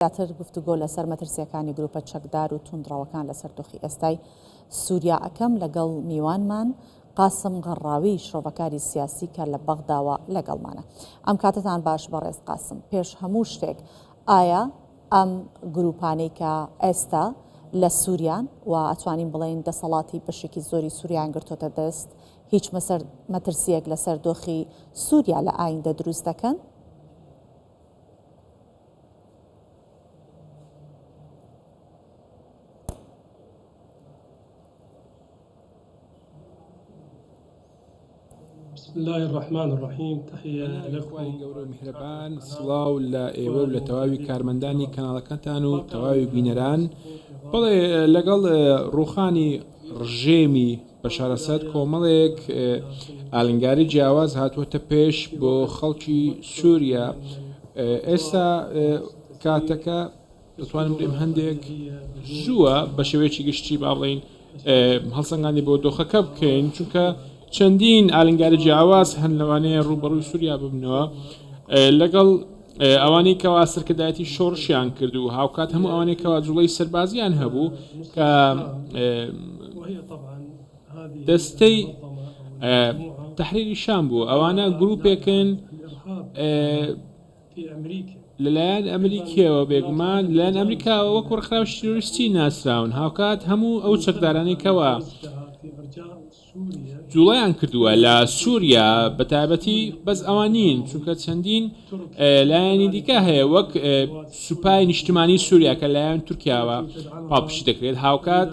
زیاتر گفتوگۆ لەسەر مەترسیەکانی گروپە چەکدار و توندڕەوەکان لەسەر دۆخی ئێستای سووریا ئەکەم لەگەڵ میوانمان قاسم غەڕاوی شرۆڤەکاری سیاسی کە لە بەغداوە لەگەڵمانە. ئەم کاتتان باش بەڕێز قاسم. پێش هەموو شتێک ئایا ئەم گروپانەی کە ئێستا لە سووریان و ئەتوانین بڵێن دەسەڵاتی بەشێکی زۆری سووریان گرتۆتە دەست هیچ مەترسیەک لەسەر دۆخی سووریا لە ئایندە دروست دەکەن؟ بسم الله الرحمن الرحيم تحية لكم گەورە میهرەبان سڵاو لە ئێوە و لە تەواوی کارمەندانی کەناڵەکەتان و تەواوی بینەران. بەڵێ لەگەڵ ڕوخانی ڕژێمی بەشار ئەسەد کۆمەڵێک ئالنگاری جیاواز هاتووەتە پێش بۆ خەڵکی سووریا. ئێستا کاتەکە دەتوانم بڵێم هەندێک زووە بە شێوەیەکی گشتی با بڵێن هەڵسەنگانی بۆ دۆخەکە بکەین، چونکە چەندین ئالنگاری جیاواز هەن لەوانەیە ڕوبەڕووی سووریا ببنەوە لەگەڵ ئەوانەی کەوا سەرکردایەتی شۆڕشیان کرد و هاوکات هەموو ئەوانەی کەوا جوڵەی سەربازیان هەبوو کە دەستەی تەحریری شام بوو. ئەوانە گروپێکن لەلایەن ئەمریکیەوە بێگومان لەلایەن ئەمریکاوە وەکو ڕێکخراوی تیرۆریستی ناسراون. هاوکات هەموو ئەو چەکدارانەی کەوا جوڵەیان کردووە لە سووریا بە تایبەتی بەس ئەوانین، چونکە چەندین لایەنی دیکە هەیە وەک سوپای نیشتمانی سووریا کە لایەن تورکیاوە پاڵپشتی دەکرێت. هاوکات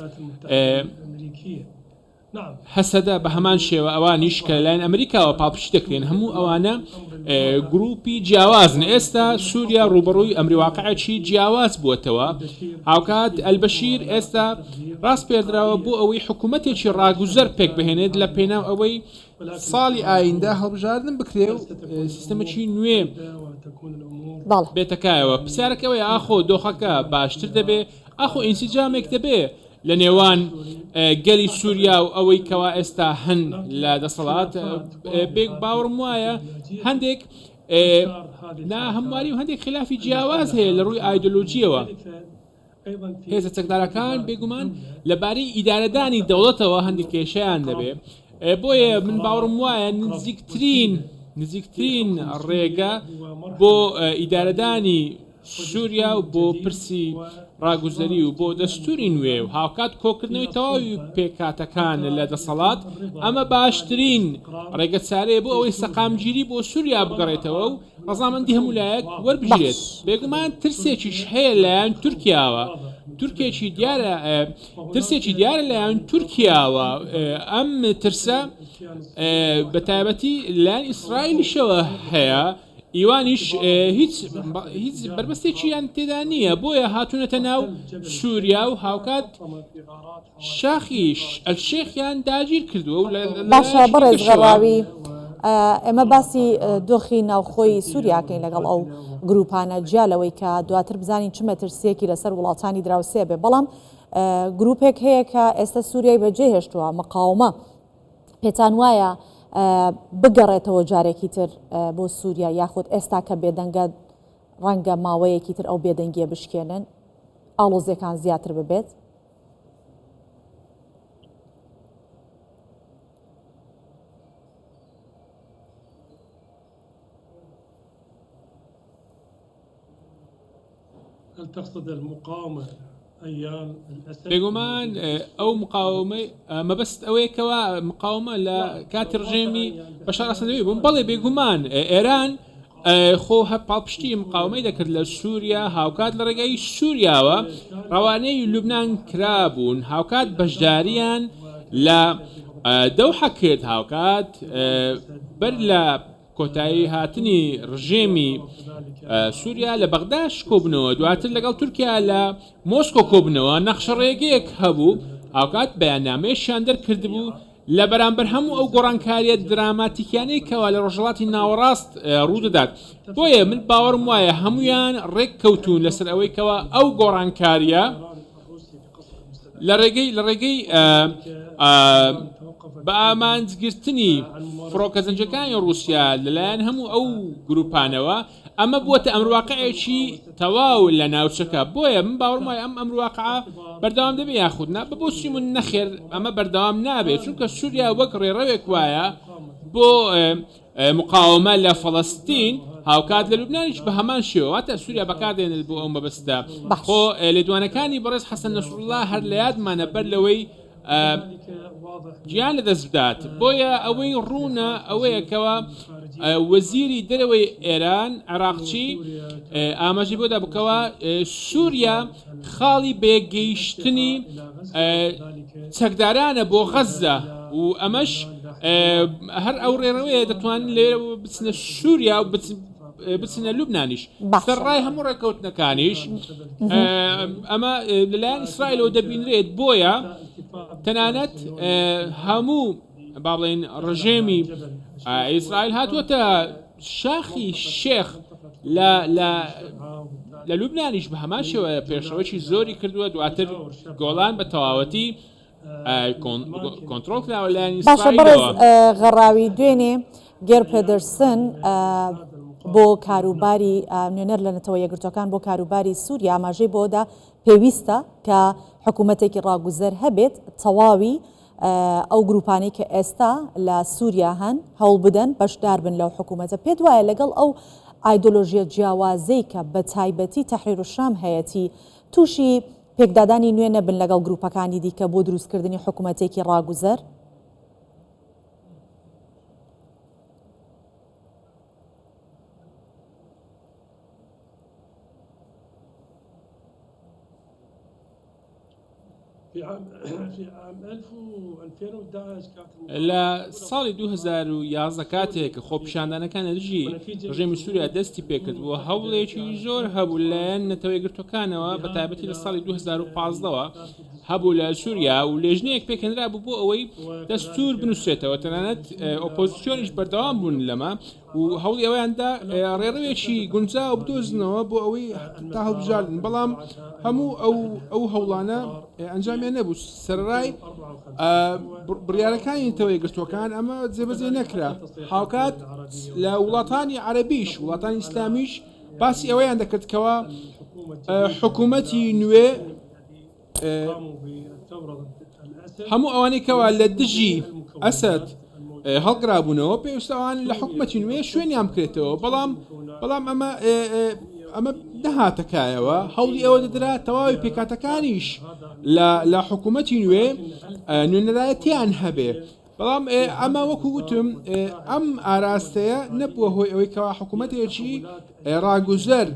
هەسەدە بە هەمان شێوە ئەوانیش کە لایەن ئەمریکاوە پاڵپشتی دەکرێن. هەموو ئەوانە گروپی جیاوازن. ئێستا سووریا ڕوبەڕووی ئەمری واقعەکی جیاواز بووەتەوە. هاوکات ئەلبەشیر ئێستا ڕاست پێدراوە بۆ ئەوەی حکوومەتێکی ڕاگوزەر پێک بهێنێت لە پێناو ئەوەی ساڵی ئایندە هەڵبژاردن بکرێ و سیستەمەکی نوێ بێتەکایەوە. پرسیارەکەوەی ئاخۆ دۆخەکە باشتر دەبێ، ئاخۆ ئینسیجامێک دەبێ لە نێوان گەلی سووریا و ئەوەی کەوا ئێستا هەن لە دەسەڵات. بێک باوەڕم وایە هەندێک ناهەمواری و هەندێک خلافی جیاواز هەیە لە ڕووی ئایدۆلۆجیەوە. هێزە چەکدارەکان بێگومان لەبارەی ئیدارەدانی دەوڵەتەوە هەندێک کێشەیان دەبێ. بۆیە من باوەڕم وایە نزیکترین ڕێگە بۆ ئیدارەدانی سووریا و بۆ پرسی ڕاگوزەری و بۆ دەستوری نوێ و هاوکات کۆکردنەوەی تەواوی پێکاتەکان لە دەسەڵات ئەمە باشترین ڕێگە چارەیە بۆ ئەوەی سەقامگیری بۆ سووریا بگەڕێتەوە و ڕەزامەندی هەموو لایەک وەربژێت. بێگومان ترسێکیش هەیە لایەن تورکیاوە، ترسێکی دیارە لایەن تورکیاوە. ئەم ترسە بە تایبەتی لایەن ئیسرائیلیشەوە هەیە، ئیوانیش هیچ بربەستێکیان تێدا نییە، بۆیە هاتوونەتە ناو سووریا و هاوکات شاخیش ئەلشێخیان داگیر کردووە و باشە بەڕێز غەڕاوی ئێمە باسی دۆخی ناوخۆی سووریاکەین لەگەڵ ئەو گروپانە جیالەوەی کە دواتر بزانین چ مەترسیەکی لەسەر وڵاتانی دراوسێ بێ. بەڵام گروپێک هەیە کە ئێستا سووریای بەجێ هێشتووە، مقاومە، پێتان وایە بگەڕێتەوە جارێکی تر بۆ سووریا یاخود ئێستا کە بێدەنگە ڕەنگە ماوەیەکی تر ئەو بێدەنگیە بشکێنن ئاڵۆزیەکان زیاتر ببێت؟ هل تقصد المقاومة أيام الأسد؟ بێگومان ئەو مقاومەی مەبەست ئەوەیەکەوە مقاومە لە کاتی ڕژێمی بەشار ئەسەدەوی بوون. بەڵێ بێگومان ئێران خۆ پاڵپشتی مقاومەی دەکرد لە سووریا، هاوکات لە ڕێگەی سووریاوە ڕەوانەی لوبنان کرابوون، هاوکات بەشداریان لە دەوحە کرد، هاوکات بەر لە کۆتایی هاتنی ڕژێمی سووریا لە بەغداش کۆبنەوە، دواتر لەگەڵ تورکیا لە مۆسکۆ کۆبنەوە نەخشە ڕێگەیەک هەبوو. هاوکات بەیاننامەیەشیان دەرکردبوو لە بەرامبەر هەموو ئەو گۆڕانکاریە دراماتیکیانەی کەوا لە ڕۆژهەڵاتی ناوەڕاست ڕوودەدات. بۆیە من باوەڕم وایە هەمویان ڕێک کەوتون لەسەر ئەوەی کەوا ئەو گۆڕانکاریە لە ڕێگەی بە ئامانجگرتنی فڕۆکە زەنجەکانی رووسیا لەلایەن هەموو ئەو گروپانەوە ئەمە بووەتە ئەمرواقعێکی تەواو لە ناوچەکە بۆیە من باوەڕم وایە ئەم ئەمرواقعە بەردەوام دەبێ یاخودنا بەبۆچی من نەخێر ئەمە بەردەوام نابێت چونکە سووریا وەک ڕێڕەوێک وایە بۆ مقاومە لە فەڵەستین هاوکات لە لوبنانیش بە هەمان شێوە واتە سووریا بەکاردێنێت بۆ ئەو مەبەستە خۆ لێدوانەکانی بەڕێز حەسەن نەسروڵڵا هەر لە یادمانە بەر لەوەی گیان لەدەست بدات بۆیە ئەوەی ڕوونە ئەوەیەکەوە وەزیری دەرەوەی ئێران عێراقچی ئاماژەی بۆدا بکەوە سووریا خاڵی بێگەیشتنی چەکدارانە بۆ غەزە و ئەمەش هەر ئەو ڕێڕەوەیە دەتوانن لێرە بچنە سووریا و بچنە لوبنانیش سەرڕای هەموو ڕێکەوتنەکانیش ئەمە لەلایەن ئیسرائیلەوە دەبینرێت بۆیە تەنانەت هەموو با بڵێن ڕژێمی ئیسرائیل هاتووەتە شاخی شێخ لە لوبنانیش بە هەمان شێوە پێشەوەی زۆری کردووە دواتر گۆڵان بە تەواوەتی کۆنتڕۆڵ کراوە لایەن ئیسرائیلەوە. غەڕاوی دوێنێ گێر پێدرسن بۆ کاروباری نوێنەر لە نەتەوە یەکگرتوەکان بۆ کاروباری سووریا ئاماژەی بۆدا پێویستە کە حکوومەتێکی ڕاگوزەر هەبێت تەواوی ئەو گروپانەی کە ئێستا لە سووریا هەن هەوڵ بدەن بەشدار بن لەو حکوومەتە پێت وایە لەگەڵ ئەو ئایدۆلۆژیە جیاوازەی کە بە تایبەتی تەحریر الشام هەیەی تووشی پێکدادانی نوێ نەبن لەگەڵ گروپەکانی دیکە بۆ دروستکردنی حکوومەتێکی ڕاگوزەر؟ لە ساڵی 2011 کاتێک کە خۆپیشاندانەکان لەدژی ڕژێمی سووریا دەستی پێکردبووە هەوڵێکی زۆر هەبوو لایەن نەتەوە یەکگرتوەکانەوە بە تایبەتی لە ساڵی 2015ەوە هەبوو لە سووریا و لێژنەیەک پێکەنرا بوو بۆ ئەوەی دەستور بنووسێتەوە تەنانەت ئۆپۆزیسیۆنیش بەردەوام بوون لەمە و هەوڵی ئەویاندا ڕێڕەوێکی گونجا و بدۆزنەوە بۆ ئەوەی تا هەڵبژاردن بەڵام هەموو ئەو هەوڵانە ئەنجامیان نەبوو سەرڕای بڕیارەکانی نەتەوە یەکگرتوەکان ئەمە جێبەجێ نەکرا هاوکات لە وڵاتانی عەرەبیش وڵاتانی ئیسلامیش باسی ئەوەیان دەکردکەوە حکوومەتی نوێ هەموو ئەوانەی کەوا لە دژی ئەسەد هەڵگرابوونەوە پێویستەوان لە حکوومەتی نوێ شوێنیان بکرێتەوە بەڵام ئەمە نەهاتەکایەوە هەوڵی ئەوە دەدرا تەواوی پێکاتەکانیش لە حکوومەتی نوێ نوێنەرایەتیان هەبێ بەڵام ئەمە وەکو وتم ئەم ئاراستەیە نەبووە هۆی ئەوەی کەوا حکوومەتێکی ڕاگوزەر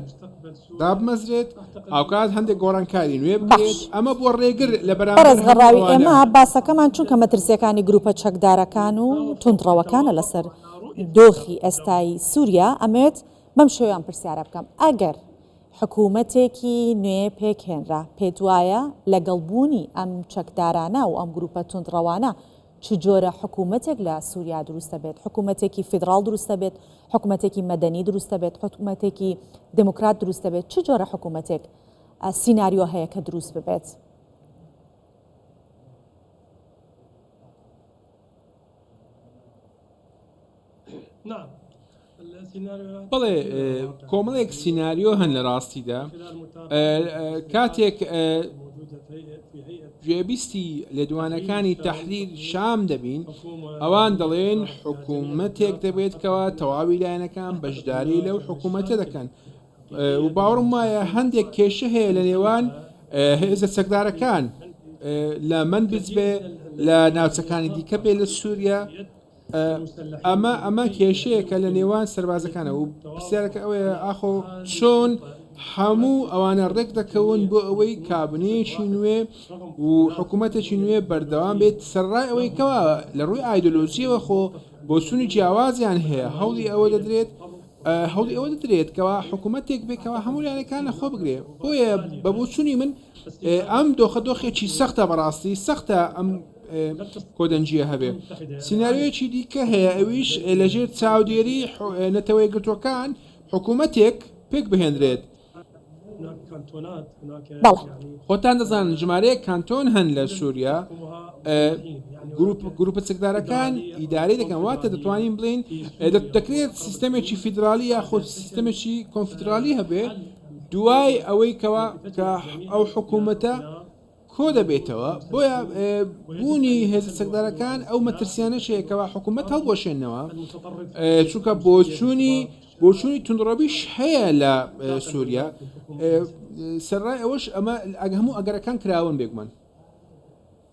دابمەزرێت ئاوکات هەندێک گۆڕانکاری نوێ بکرێت ئەمە بۆ ڕێگر لە بەرەزغەڕاوی ئێمە باسەکەمان چونکە مەترسیەکانی گروپە چەکدارەکان و تونندڕەوەکانە لەسەر دۆخی ئێستایی سووریا ئەمێت بەم شێویان پرسیارە بکەم ئەگەر حکوومەتێکی نوێ پێکهێنرا پێت وایە لەگەڵبوونی ئەم چەکدارانە و ئەم گروپە تونندڕەوانە چ جۆرە حکوومەتێک لە سووریا دروستە بێت حکوومەتێکی فیدراڵ دروستە بێت حکوومەتێکی مەدەنی دروستە بێت حکوومەتێکی دموکرات دروستە بێت چ جۆرە حکوومەتێک سیناریۆ هەیە کە دروست ببێت؟ بەڵێ کۆمەڵێک سیناریۆ هەن لە ڕاستیدا کاتێک گوێبیستی لێدوانەکانی تەحریر شام دەبین ئەوان دەڵێن حکوومەتێک دەبێتکەوە تەواوی لایەنەکان بەشداری لەو حکوومەتە دەکەن و باوەڕم وایە هەندێک کێشە هەیە لە نێوان هێزە چەکدارەکان لە منبج بێ لە ناوچەکانی دیکە بێ لە سووریا ئەمە کێشەیەکە لە نێوان سەربازەکانە و پرسیارەکە ئەوەیە ئاخۆ چۆن هەموو ئەوانە ڕێک دەکەون بۆ ئەوەی کابنەیەکی نوێ و حکوومەتێکی نوێ بەردەوام بێت سەرڕای ئەوەی کەوا لە ڕووی ئایدۆلۆژیەوە خۆ بۆ سوونی جیاوازیان هەیە هەوڵی ئەوە دەدرێت کەوا حکوومەتێک بێکەوە هەموو لایەنەکانە خۆ بگرێ بۆیە بە بۆچوونی من ئەم دۆخەدۆخێکی سەختە بەڕاستی سەختە ئەم کۆدەنجیە هەبێ سیناریۆیەکی دیکە هەیە ئەویش لەژێر چاودێری نەتەوە یەکگرتوەکان حکوومەتێک پێک بهێنرێت هناك كانتونات هناك بلى. يعني خۆتان دەزانن ژمارەیە کانتۆن هەن لە سووریا حكومها مصلحين. يعني گروپە سەکدارەکان ئیداری دەکەن واتە دەتوانین بڵین دەکرێت سیستەمێکی فیدرالی یا خۆ سیستەمێکی کۆنفیدرالی هەبێ دوای ئەوەی کەوا کە ئەو حکوومەتە کۆ دەبێتەوە بۆیە بوونی هێز سەکدارەکان ئەو مەترسیانەشەیەکەوە حکوومەت هەڵبۆشێنەوە چونکە بۆچوونی توندڕۆبیش هەیە لە سووریا سەرڕای ئەوەش ئەمە هەموو ئەگەرەکان کراون بێگومان.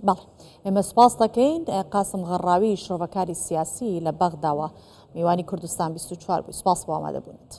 بەڵێ ئێمە سپاس دەکەین قاسم غەڕاوی شرۆڤەکاری سیاسی لە بەغداوە میوانی کوردستان 24 بوو سپاس بۆ ئامادەبوونت.